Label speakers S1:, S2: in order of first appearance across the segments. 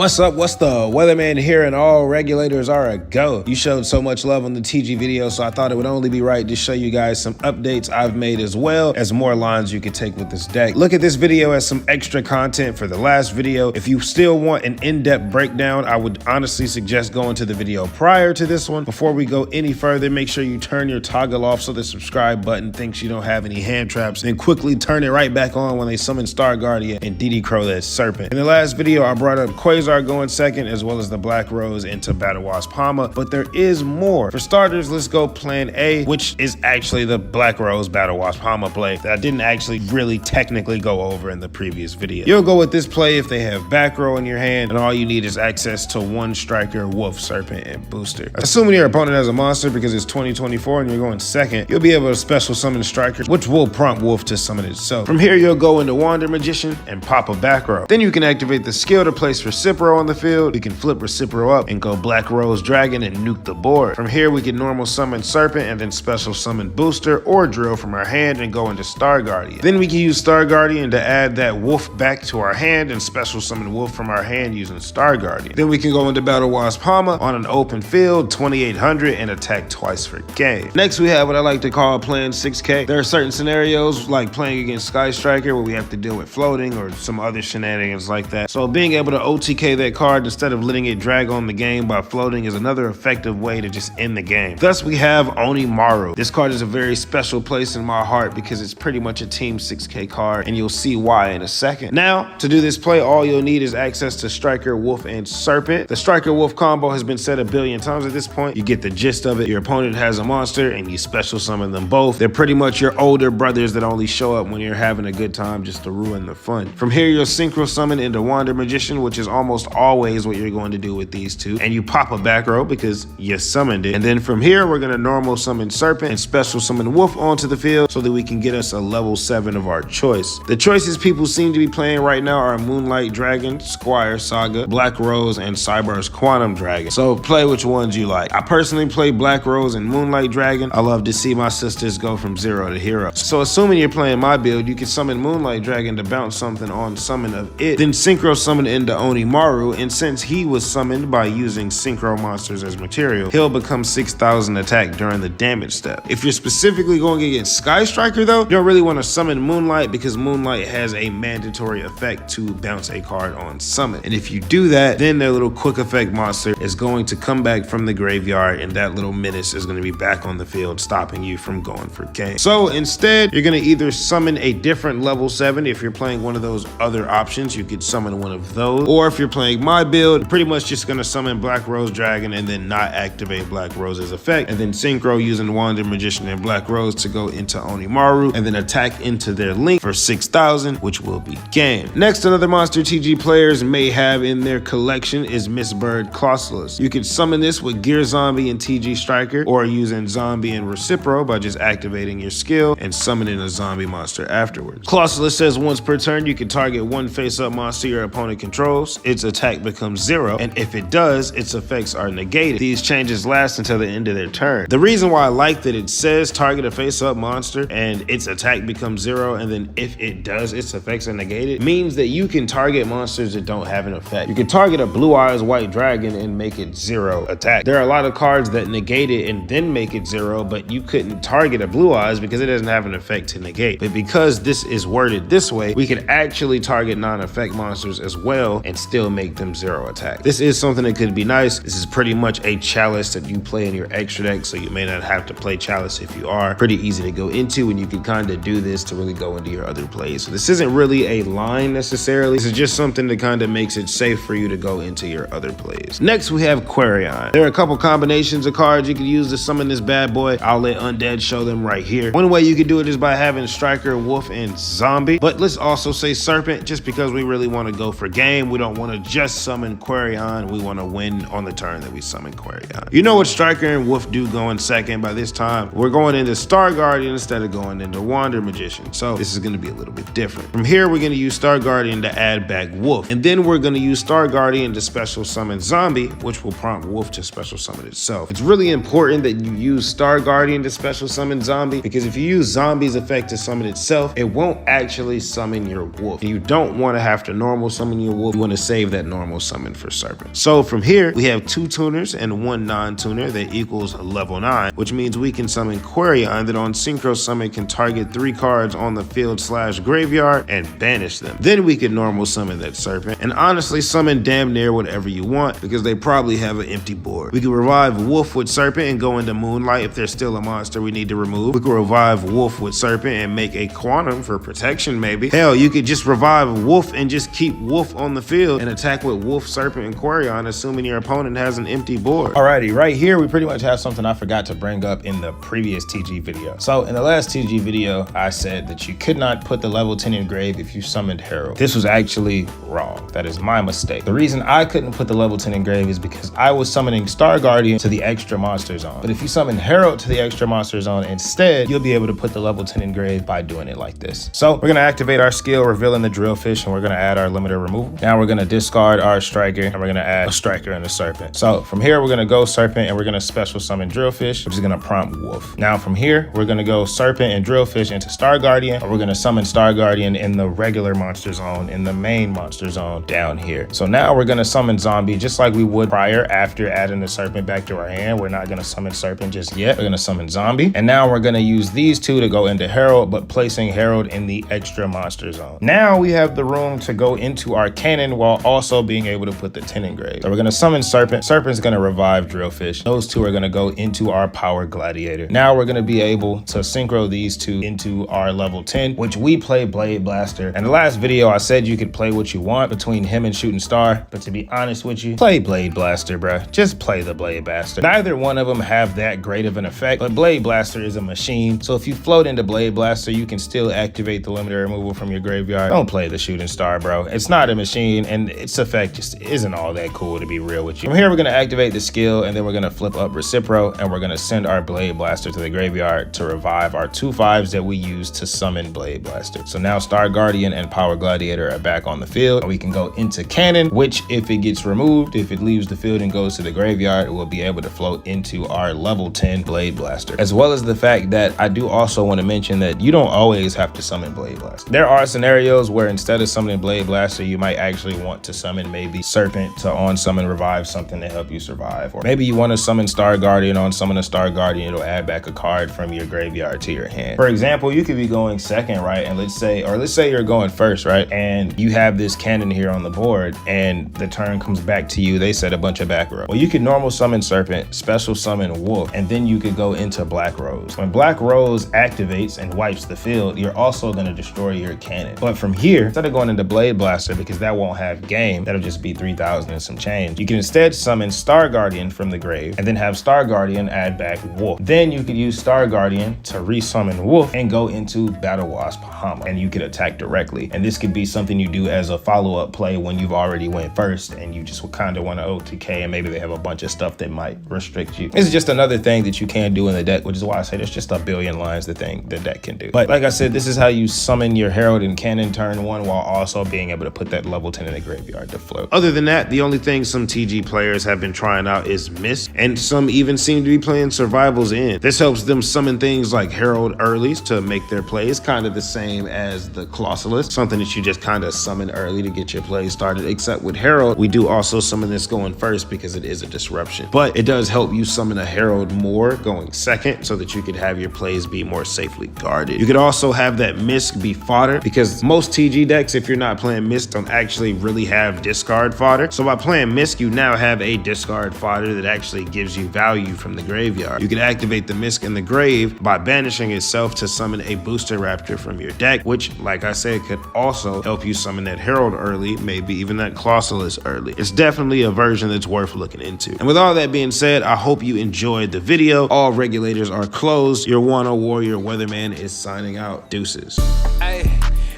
S1: What's up? What's the weatherman here, and all regulators are a go. You showed so much love on the TG video, so I thought it would only be right to show you guys some updates I've made as well as more lines you could take with this deck. Look at this video as some extra content for the last video. If you still want an in-depth breakdown, I would honestly suggest going to the video prior to this one. Before we go any further, make sure you turn your toggle off so the subscribe button thinks you don't have any hand traps, then quickly turn it right back on when they summon Star Guardian and DD Crow that serpent. In the last video, I brought up Quasar going second, as well as the Black Rose into Battle Wasp Hama, but there is more. For starters, let's go plan A, which is actually the Black Rose Battle Wasp Hama play that I didn't actually really technically go over in the previous video. You'll go with this play if they have back row in your hand, and all you need is access to one striker, wolf, serpent, and booster. Assuming your opponent has a monster because it's 2024 and you're going second, you'll be able to special summon striker, which will prompt wolf to summon itself. From here, you'll go into Wander Magician and pop a back row. Then you can activate the skill to place Recipro on the field. You can flip Recipro up and go Black Rose Dragon and nuke the board. From here, we can normal summon Serpent and then special summon Booster or Drill from our hand and go into Star Guardian. Then we can use Star Guardian to add that Wolf back to our hand and special summon Wolf from our hand using Star Guardian. Then we can go into Battle Wasp Hama on an open field, 2800, and attack twice for game. Next, we have what I like to call playing 6K. There are certain scenarios like playing against Sky Striker where we have to deal with floating or some other shenanigans like that. So being able to OTK that card instead of letting it drag on the game by floating is another effective way to just end the game. Thus, we have Onimaru. This card is a very special place in my heart because it's pretty much a team 6K card, and you'll see why in a second. Now, to do this play, all you'll need is access to Striker, Wolf, and Serpent. The Striker Wolf combo has been said a billion times at this point. You get the gist of it. Your opponent has a monster, and you special summon them both. They're pretty much your older brothers that only show up when you're having a good time just to ruin the fun. From here, you'll synchro summon into Wander Magician, which is almost always what you're going to do with these two, and you pop a back row because you summoned it. And then from here, we're going to normal summon Serpent and special summon Wolf onto the field so that we can get us a level 7 of our choice. The choices people seem to be playing right now are Moonlight Dragon, Squire Saga, Black Rose, and Cyber's Quantum Dragon. So play which ones you like. I personally play Black Rose and Moonlight Dragon. I love to see my sisters go from 0 to hero. So assuming you're playing my build, you can summon Moonlight Dragon to bounce something on summon of it, then synchro summon into Onimaru, and since he was summoned by using synchro monsters as material, he'll become 6000 attack during the damage step. If you're specifically going against Sky Striker though, you don't really want to summon Moonlight because Moonlight has a mandatory effect to bounce a card on summon. And if you do that, then their little quick effect monster is going to come back from the graveyard, and that little menace is going to be back on the field, stopping you from going for game. So instead, you're going to either summon a different level 7. If you're playing one of those other options, you could summon one of those. Or if you're playing my build, pretty much just gonna summon Black Rose Dragon and then not activate Black Rose's effect, and then synchro using Wander Magician and Black Rose to go into Onimaru and then attack into their link for 6000, which will be game. Next, another monster TG players may have in their collection is Miss Bird Clausolas. You can summon this with Gear Zombie and TG Striker, or using Zombie and Recipro by just activating your skill and summoning a zombie monster afterwards. Clausolas says once per turn you can target one face-up monster your opponent controls. Its attack becomes 0, and if it does, its effects are negated. These changes last until the end of their turn. The reason why I like that it says target a face-up monster and its attack becomes 0, and then if it does, its effects are negated, means that you can target monsters that don't have an effect. You can target a Blue Eyes White Dragon and make it 0 attack. There are a lot of cards that negate it and then make it 0, but you couldn't target a Blue Eyes because it doesn't have an effect to negate. But because this is worded this way, we can actually target non-effect monsters as well and still make them 0 attack. This is something that could be nice. This is pretty much a Chalice that you play in your extra deck, so you may not have to play Chalice if you are. Pretty easy to go into, and you can kind of do this to really go into your other plays. So this isn't really a line necessarily. This is just something that kind of makes it safe for you to go into your other plays. Next, we have Quarion. There are a couple combinations of cards you can use to summon this bad boy. I'll let Undead show them right here. One way you can do it is by having Striker, Wolf, and Zombie, but let's also say Serpent just because we really want to go for game. We don't want to just summon Quarion. We want to win on the turn that we summon Quarion. You know what Striker and Wolf do going second by this time? We're going into Star Guardian instead of going into Wander Magician. So this is going to be a little bit different. From here, we're going to use Star Guardian to add back Wolf. And then we're going to use Star Guardian to special summon Zombie, which will prompt Wolf to special summon itself. It's really important that you use Star Guardian to special summon Zombie, because if you use Zombie's effect to summon itself, it won't actually summon your Wolf. And you don't want to have to normal summon your Wolf. You want to save give that normal summon for Serpent. So from here, we have 2 tuners and 1 non-tuner that equals level 9, which means we can summon Quarion that on Synchro Summon can target 3 cards on the field/graveyard and banish them. Then we can normal summon that Serpent, and honestly summon damn near whatever you want because they probably have an empty board. We can revive Wolf with Serpent and go into Moonlight if there's still a monster we need to remove. We can revive Wolf with Serpent and make a Quantum for protection maybe. Hell, you could just revive Wolf and just keep Wolf on the field and attack with Wolf, Serpent, and Quarion, assuming your opponent has an empty board. Alrighty, right here we pretty much have something I forgot to bring up in the previous TG video. So in the last TG video, I said that you could not put the level 10 engrave if you summoned Herald. This was actually wrong. That is my mistake. The reason I couldn't put the level 10 engrave is because I was summoning Star Guardian to the extra monster zone. But if you summon Herald to the extra monster zone instead, you'll be able to put the level 10 engrave by doing it like this. So we're gonna activate our skill, revealing the Drillfish, and we're gonna add our limiter removal. Now we're gonna discard our striker, and we're gonna add a striker and a Serpent. So from here, we're gonna go Serpent, and we're gonna special summon Drillfish, which is gonna prompt Wolf. Now from here, we're gonna go Serpent and Drillfish into Star Guardian, and we're gonna summon Star Guardian in the regular monster zone, in the main monster zone down here. So now we're gonna summon Zombie just like we would prior after adding the Serpent back to our hand. We're not gonna summon Serpent just yet. We're gonna summon Zombie. And now we're gonna use these 2 to go into Herald, but placing Herald in the extra monster zone. Now we have the room to go into our cannon while also being able to put the 10 engrave. So we're gonna summon Serpent. Serpent's gonna revive Drillfish. Those 2 are gonna go into our Power Gladiator. Now we're gonna be able to synchro these 2 into our level 10, which we play Blade Blaster. In the last video, I said you could play what you want between him and Shooting Star, but to be honest with you, play Blade Blaster, bruh. Just play the Blade Blaster. Neither one of them have that great of an effect, but Blade Blaster is a machine. So if you float into Blade Blaster, you can still activate the limiter removal from your graveyard. Don't play the Shooting Star, bro. It's not a machine, and its effect just isn't all that cool, to be real with you. From here, we're gonna activate the skill, and then we're gonna flip up Recipro, and we're gonna send our Blade Blaster to the graveyard to revive our 2 5s that we used to summon Blade Blaster. So now Star Guardian and Power Gladiator are back on the field. We can go into Cannon, which if it gets removed, if it leaves the field and goes to the graveyard, it will be able to float into our level 10 Blade Blaster. As well as the fact that I do also want to mention that you don't always have to summon Blade Blaster. There are scenarios where instead of summoning Blade Blaster, you might actually want to summon maybe Serpent to on summon revive something to help you survive. Or maybe you want to summon Star Guardian, on summon a Star Guardian, it'll add back a card from your graveyard to your hand. For example, you could be going second, right? And let's say you're going first, right? And you have this cannon here on the board and the turn comes back to you. They set a bunch of back row. Well, you could normal summon Serpent, special summon Wolf, and then you could go into Black Rose. When Black Rose activates and wipes the field, you're also going to destroy your cannon. But from here, instead of going into Blade Blaster, because that won't have game, that'll just be 3,000 and some change, you can instead summon Star Guardian from the grave and then have Star Guardian add back Wolf. Then you could use Star Guardian to resummon Wolf and go into Battle Wasp Hama, and you could attack directly. And this could be something you do as a follow-up play when you've already went first and you just kind of want to OTK, and maybe they have a bunch of stuff that might restrict you. This is just another thing that you can do in the deck, which is why I say there's just a billion lines the deck can do. But like I said, this is how you summon your Herald and Cannon turn 1 while also being able to put that level 10 in the graveyard to float. Other than that, the only thing some TG players have been trying out is Mist, and some even seem to be playing Survival's End. This helps them summon things like Herald earlies to make their plays kind of the same as the Clausolas, something that you just kind of summon early to get your play started, except with Herald, we do also summon this going first because it is a disruption. But it does help you summon a Herald more going second so that you could have your plays be more safely guarded. You could also have that Mist be fodder because most TG decks, if you're not playing Mist, don't actually really have discard fodder. So by playing Mist, you now have a discard fodder that actually gives you value from the graveyard. You can activate the Mist in the grave by banishing itself to summon a Booster Raptor from your deck, which, like I said, could also help you summon that Herald early, maybe even that Clausolas early. It's definitely a version that's worth looking into. And with all that being said, I hope you enjoyed the video. All regulators are closed. Your Wano Warrior Weatherman is signing out. Deuces.
S2: Hey,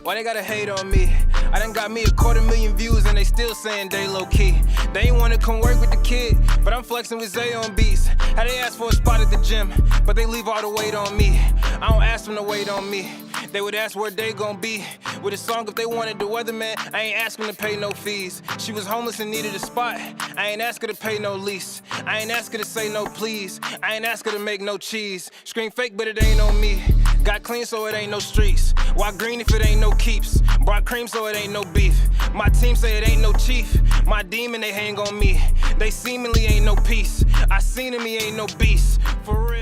S2: why they gotta hate on me? I done got me 250,000 views and they still saying they low key. They ain't wanna come work with the kid, but I'm flexing with Zay on beats. How they ask for a spot at the gym, but they leave all the weight on me. I don't ask them to wait on me. They would ask where they gon' be with a song if they wanted the Weatherman. I ain't asking to pay no fees. She was homeless and needed a spot. I ain't ask her to pay no lease. I ain't ask her to say no please. I ain't ask her to make no cheese. Scream fake, but it ain't on me. Got clean so it ain't no streets. Why green if it ain't no keeps? Brought cream so it ain't no beef. My team say it ain't no chief. My demon, they hang on me. They seemingly ain't no peace. I seen him, he ain't no beast. For real.